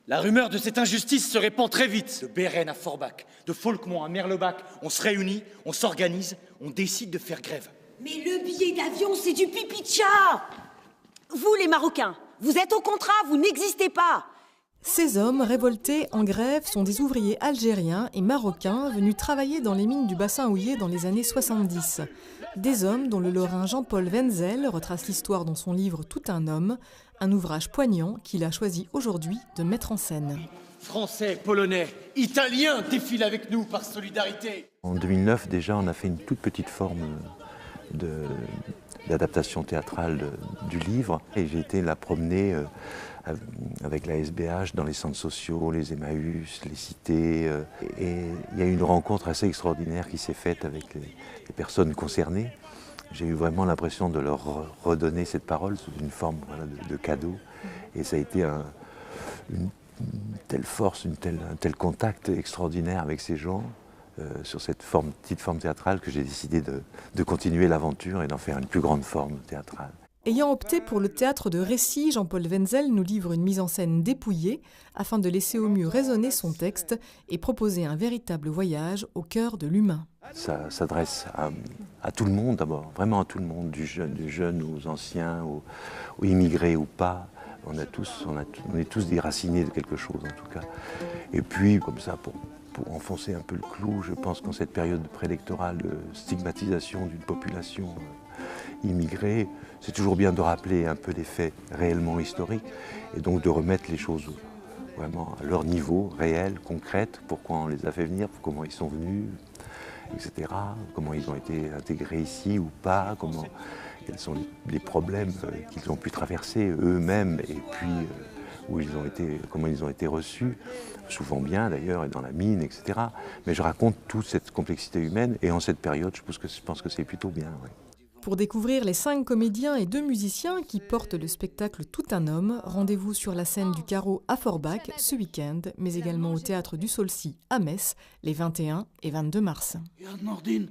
La rumeur de cette injustice se répand très vite. De Béren à Forbach, de Folquemont à Merlebach, on se réunit, on s'organise, on décide de faire grève. Mais le billet d'avion, c'est du pipi de chat! Vous, les Marocains, vous êtes au contrat, vous n'existez pas! Ces hommes révoltés en grève sont des ouvriers algériens et marocains venus travailler dans les mines du bassin houiller dans les années 70. Des hommes dont le Lorrain Jean-Paul Wenzel retrace l'histoire dans son livre Tout un homme, un ouvrage poignant qu'il a choisi aujourd'hui de mettre en scène. Français, Polonais, Italiens défilent avec nous par solidarité. En 2009 déjà, on a fait une toute petite forme d'adaptation théâtrale du livre et j'ai été la promener avec la SBH dans les centres sociaux, les Emmaüs, les cités. Et il y a eu une rencontre assez extraordinaire qui s'est faite avec les personnes concernées. J'ai eu vraiment l'impression de leur redonner cette parole sous une forme de cadeau. Et ça a été une telle force, un tel contact extraordinaire avec ces gens sur cette petite forme théâtrale que j'ai décidé de continuer l'aventure et d'en faire une plus grande forme théâtrale. Ayant opté pour le théâtre de récit, Jean-Paul Wenzel nous livre une mise en scène dépouillée afin de laisser au mieux résonner son texte et proposer un véritable voyage au cœur de l'humain. Ça s'adresse à tout le monde d'abord, vraiment à tout le monde, du jeune aux anciens, aux immigrés ou pas. On est tous déracinés de quelque chose en tout cas. Et puis comme ça, pour enfoncer un peu le clou, je pense qu'en cette période préélectorale de stigmatisation d'une population immigrée, c'est toujours bien de rappeler un peu les faits réellement historiques et donc de remettre les choses vraiment à leur niveau réel, concrète, pourquoi on les a fait venir, comment ils sont venus, etc., comment ils ont été intégrés ici ou pas, quels sont les problèmes qu'ils ont pu traverser eux-mêmes et puis comment ils ont été reçus, souvent bien d'ailleurs, et dans la mine, etc. Mais je raconte toute cette complexité humaine et en cette période, je pense que c'est plutôt bien. Ouais. Pour découvrir les 5 comédiens et 2 musiciens qui portent le spectacle Tout un homme, rendez-vous sur la scène du Carreau à Forbach ce week-end, mais également au Théâtre du Saulcy à Metz les 21 et 22 mars. Regarde Nordine,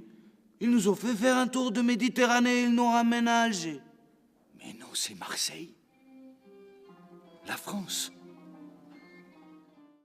ils nous ont fait faire un tour de Méditerranée, ils nous ramènent à Alger. Mais non, c'est Marseille. La France.